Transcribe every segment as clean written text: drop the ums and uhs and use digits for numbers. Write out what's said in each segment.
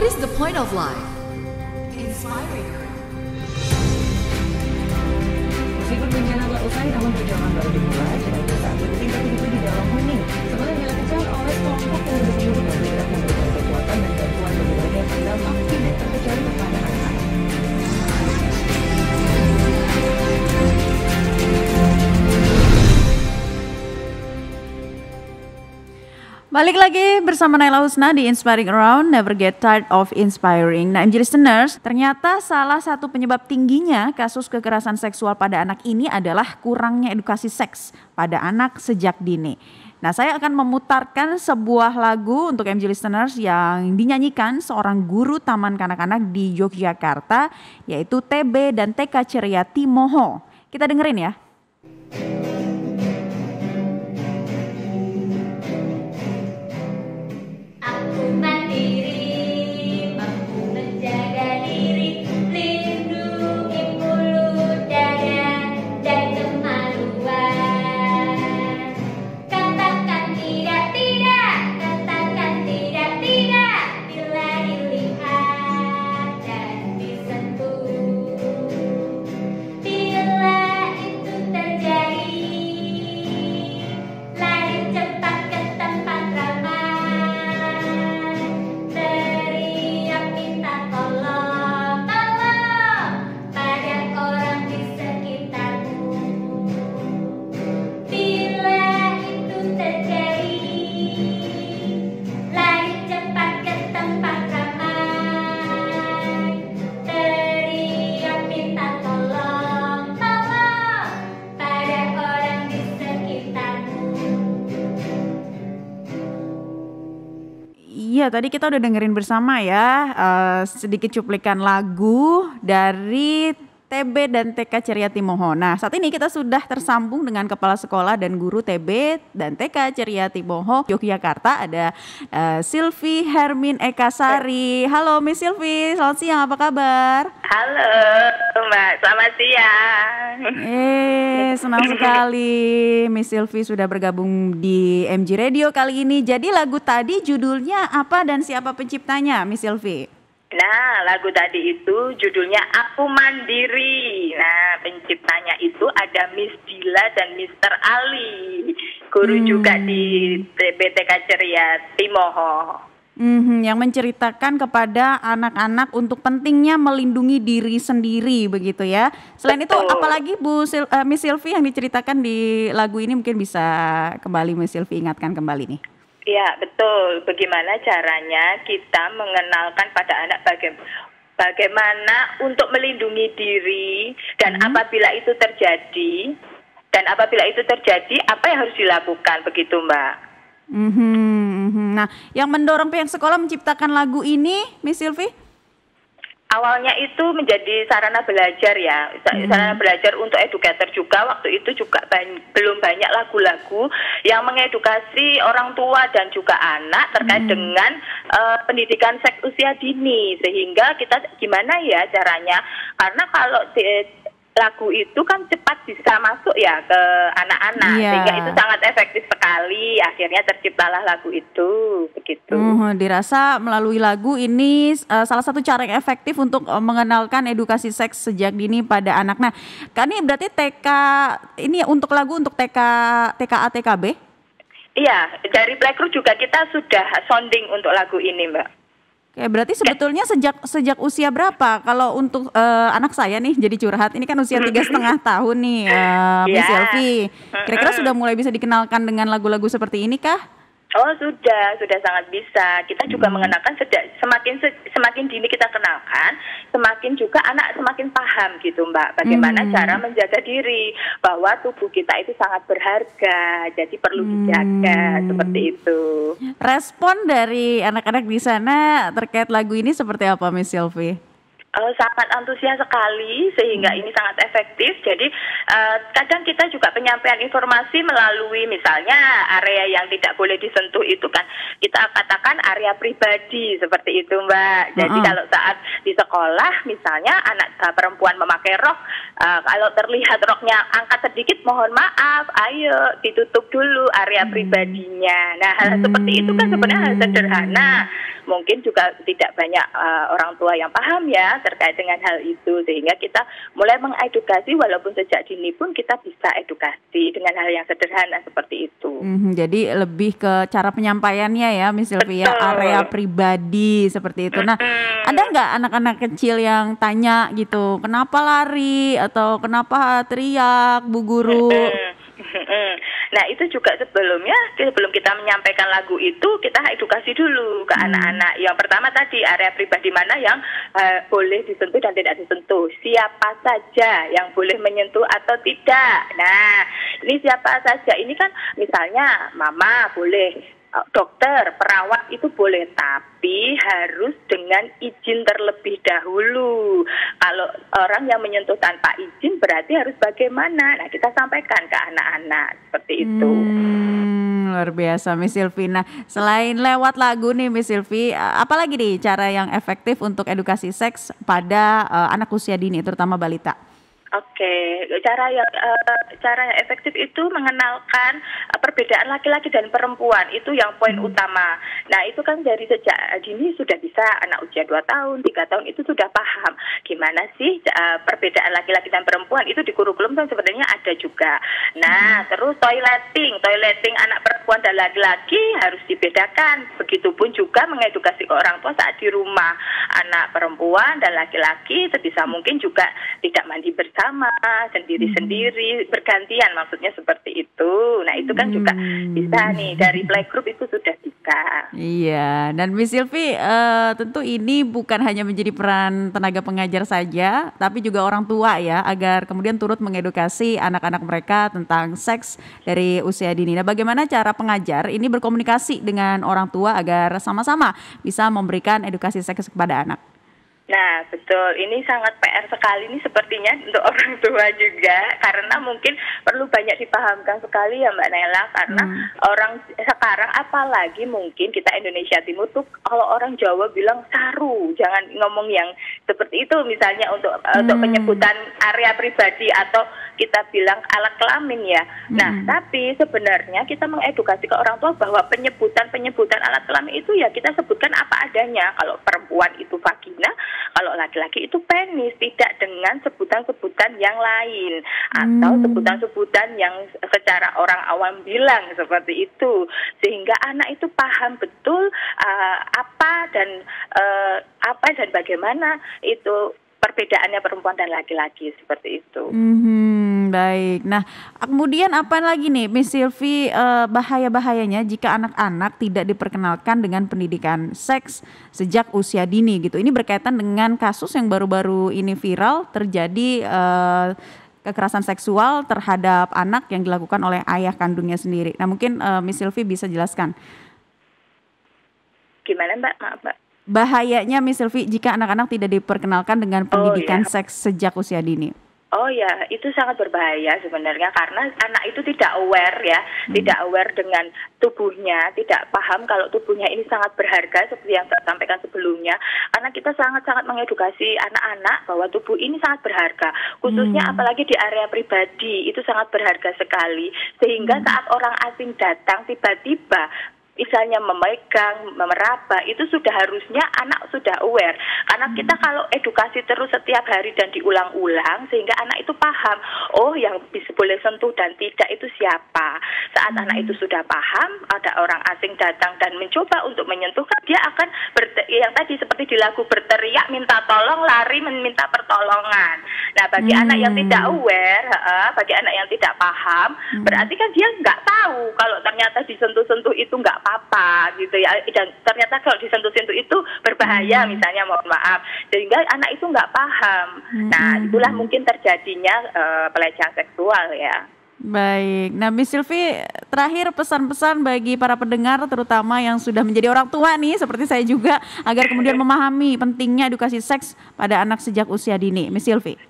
What is the point of life? Inspiring. Meskipun bencana telah usai, namun perjuangan baru dimulai. Sebagai saat bertingkat hidup di dalam hening. Sebenarnya dilakukan oleh kelompok penduduk yang bergerak memberikan kekuatan dan bantuan berbagai terdampak tidak terkecuali kepada anak-anak. Balik lagi bersama Naila Husna di Inspiring Around, Never Get Tired of Inspiring. Nah, MG Listeners, ternyata salah satu penyebab tingginya kasus kekerasan seksual pada anak ini adalah kurangnya edukasi seks pada anak sejak dini. Nah, saya akan memutarkan sebuah lagu untuk MG Listeners yang dinyanyikan seorang guru taman kanak-kanak di Yogyakarta, yaitu TB dan TK Ceria Timoho. Kita dengerin ya. Iya, tadi kita udah dengerin bersama ya sedikit cuplikan lagu dari TB dan TK Ceria Timoho. Nah, saat ini kita sudah tersambung dengan Kepala Sekolah dan Guru TB dan TK Ceria Timoho Yogyakarta. Ada Sylvie Hermin Ekasari. Halo Miss Sylvie, selamat siang, apa kabar? Halo Mbak, selamat siang. Senang sekali Miss Sylvie sudah bergabung di MG Radio kali ini. Jadi lagu tadi judulnya apa dan siapa penciptanya Miss Sylvie? Nah, lagu tadi itu judulnya Aku Mandiri. Nah, penciptanya itu ada Miss Dila dan Mr. Ali. Guru juga di TK Ceria Timoho. Yang menceritakan kepada anak-anak untuk pentingnya melindungi diri sendiri begitu ya. Selain itu apalagi Miss Sylvie yang diceritakan di lagu ini, mungkin bisa kembali Miss Sylvie ingatkan kembali nih. Ya, betul. Bagaimana caranya kita mengenalkan pada anak bagaimana untuk melindungi diri dan apabila itu terjadi apa yang harus dilakukan, begitu Mbak. Nah, yang mendorong pihak sekolah menciptakan lagu ini, Miss Sylvie? Awalnya itu menjadi sarana belajar ya, sarana belajar untuk educator juga. Waktu itu juga belum banyak lagu-lagu yang mengedukasi orang tua dan juga anak terkait dengan pendidikan seks usia dini. Sehingga kita gimana ya caranya, karena kalau lagu itu kan cepat bisa masuk ya ke anak-anak, sehingga itu sangat efektif sekali. Akhirnya terciptalah lagu itu, begitu. Dirasa melalui lagu ini salah satu cara yang efektif untuk mengenalkan edukasi seks sejak dini pada anak. Nah, kan ini berarti TK ini untuk lagu untuk TKA TKB? Iya, dari Playgroup juga kita sudah sounding untuk lagu ini, Mbak. Oke, berarti sebetulnya sejak usia berapa? Kalau untuk anak saya nih jadi curhat, ini kan usia 3,5 tahun nih, Miss Sylvie. Kira-kira sudah mulai bisa dikenalkan dengan lagu-lagu seperti ini kah? Oh, sudah sangat bisa. Kita juga mengenalkan semakin dini kita kenalkan, semakin juga anak semakin paham gitu Mbak. Bagaimana cara menjaga diri, bahwa tubuh kita itu sangat berharga, jadi perlu dijaga, seperti itu. Respon dari anak-anak di sana terkait lagu ini seperti apa Miss Sylvie? Sangat antusias sekali, sehingga ini sangat efektif. Jadi kadang kita juga penyampaian informasi melalui misalnya area yang tidak boleh disentuh itu kan kita katakan area pribadi, seperti itu Mbak. Jadi kalau saat di sekolah misalnya anak perempuan memakai rok, kalau terlihat roknya angkat sedikit mohon maaf, ayo ditutup dulu area pribadinya. Nah, hal seperti itu kan sebenarnya hal sederhana. mungkin juga tidak banyak orang tua yang paham ya terkait dengan hal itu, sehingga kita mulai mengedukasi walaupun sejak dini pun kita bisa edukasi dengan hal yang sederhana seperti itu. Jadi lebih ke cara penyampaiannya ya, Miss Sylvia, area pribadi seperti itu. Nah, ada nggak anak-anak kecil yang tanya gitu, kenapa lari atau kenapa teriak, Bu Guru? Nah itu juga sebelum kita menyampaikan lagu itu kita edukasi dulu ke anak-anak. Yang pertama tadi area pribadi mana yang boleh disentuh dan tidak disentuh, siapa saja yang boleh menyentuh atau tidak. Nah ini siapa saja, ini kan misalnya mama boleh, dokter, perawat itu boleh, tapi harus dengan izin terlebih dahulu. Kalau orang yang menyentuh tanpa izin berarti harus bagaimana? Nah, kita sampaikan ke anak-anak seperti itu. Luar biasa, Miss Sylvie. Nah, selain lewat lagu nih, Miss Sylvie, apalagi nih cara yang efektif untuk edukasi seks pada anak usia dini, terutama balita? Oke, cara yang efektif itu mengenalkan perbedaan laki-laki dan perempuan, itu yang poin utama. Nah itu kan dari sejak dini sudah bisa, anak usia 2 tahun, 3 tahun itu sudah paham gimana sih perbedaan laki-laki dan perempuan, itu di kurikulum kan sebenarnya ada juga. Nah terus toileting anak perempuan dan laki-laki harus dibedakan. Begitupun juga mengedukasi ke orang tua saat di rumah, anak perempuan dan laki-laki sebisa mungkin juga tidak mandi bersama, sendiri-sendiri, bergantian, maksudnya seperti itu. Nah itu kan juga bisa nih, dari playgroup itu sudah bisa. Iya, dan Miss Sylvie tentu ini bukan hanya menjadi peran tenaga pengajar saja, tapi juga orang tua ya, agar kemudian turut mengedukasi anak-anak mereka tentang seks dari usia dini. Nah bagaimana cara pengajar ini berkomunikasi dengan orang tua agar sama-sama bisa memberikan edukasi seks kepada anak? Nah betul, ini sangat PR sekali nih sepertinya untuk orang tua juga, karena mungkin perlu banyak dipahamkan sekali ya Mbak Nela, karena orang sekarang apalagi mungkin kita Indonesia Timur tuh kalau orang Jawa bilang saru, jangan ngomong yang seperti itu misalnya untuk penyebutan area pribadi atau kita bilang alat kelamin ya. Nah tapi sebenarnya kita mengedukasi ke orang tua bahwa penyebutan alat kelamin itu ya kita sebutkan apa adanya. Kalau perempuan itu vagina, kalau laki-laki itu penis, tidak dengan sebutan-sebutan yang lain atau sebutan-sebutan yang secara orang awam bilang seperti itu, sehingga anak itu paham betul apa dan bagaimana itu perbedaannya perempuan dan laki-laki seperti itu. Baik. Nah, kemudian apa lagi nih, Miss Sylvie, bahaya-bahayanya jika anak-anak tidak diperkenalkan dengan pendidikan seks sejak usia dini gitu. Ini berkaitan dengan kasus yang baru-baru ini viral terjadi kekerasan seksual terhadap anak yang dilakukan oleh ayah kandungnya sendiri. Nah, mungkin Miss Sylvie bisa jelaskan. Gimana Mbak? Maaf Mbak. Bahayanya Miss Sylvie jika anak-anak tidak diperkenalkan dengan pendidikan seks sejak usia dini. Oh ya, itu sangat berbahaya sebenarnya, karena anak itu tidak aware ya, tidak aware dengan tubuhnya, tidak paham kalau tubuhnya ini sangat berharga seperti yang saya sampaikan sebelumnya. Karena kita sangat-sangat mengedukasi anak-anak bahwa tubuh ini sangat berharga, khususnya apalagi di area pribadi itu sangat berharga sekali. Sehingga saat orang asing datang tiba-tiba misalnya memegang, meraba, itu sudah harusnya anak sudah aware. Karena kita kalau edukasi terus setiap hari dan diulang-ulang, sehingga anak itu paham, oh yang bisa boleh sentuh dan tidak itu siapa. Saat anak itu sudah paham, ada orang asing datang dan mencoba untuk menyentuh, dia akan yang tadi seperti di lagu berteriak, minta tolong, lari meminta pertolongan. Nah bagi anak yang tidak aware, bagi anak yang tidak paham, berarti kan dia nggak tahu kalau ternyata disentuh-sentuh itu nggak apa-apa gitu ya, dan ternyata kalau disentuh-sentuh itu berbahaya misalnya, mohon maaf, sehingga anak itu nggak paham. Nah itulah mungkin terjadinya pelecehan seksual ya. Baik, nah Miss Sylvie, terakhir pesan-pesan bagi para pendengar terutama yang sudah menjadi orang tua nih seperti saya juga, agar kemudian memahami pentingnya edukasi seks pada anak sejak usia dini, Miss Sylvie.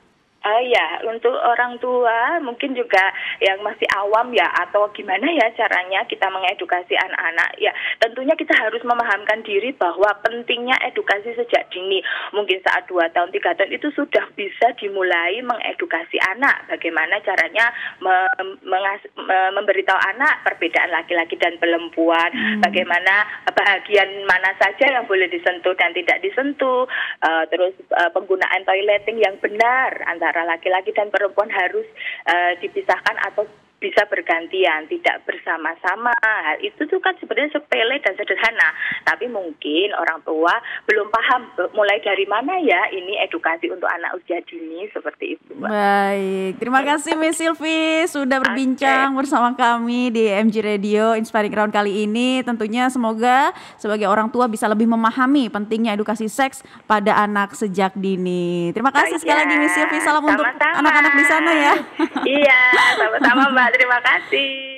Ya, untuk orang tua mungkin juga yang masih awam ya, atau gimana ya caranya kita mengedukasi anak-anak. Ya, tentunya kita harus memahamkan diri bahwa pentingnya edukasi sejak dini. Mungkin saat 2 tahun, 3 tahun itu sudah bisa dimulai mengedukasi anak. Bagaimana caranya memberitahu anak perbedaan laki-laki dan perempuan. Bagaimana bahagian mana saja yang boleh disentuh dan tidak disentuh. Terus penggunaan toileting yang benar antara laki-laki dan perempuan harus dipisahkan atau bisa bergantian, tidak bersama-sama. Hal itu tuh kan sebenarnya sepele dan sederhana, tapi mungkin orang tua belum paham mulai dari mana ya ini edukasi untuk anak usia dini, seperti itu, Mbak. Baik, terima kasih Miss Silvi sudah berbincang bersama kami di MG Radio Inspiring Ground kali ini. Tentunya semoga sebagai orang tua bisa lebih memahami pentingnya edukasi seks pada anak sejak dini. Terima kasih sekali lagi Miss Silvi, salam untuk Sama-sama. anak-anak di sana ya. Iya, sama-sama Mbak, terima kasih.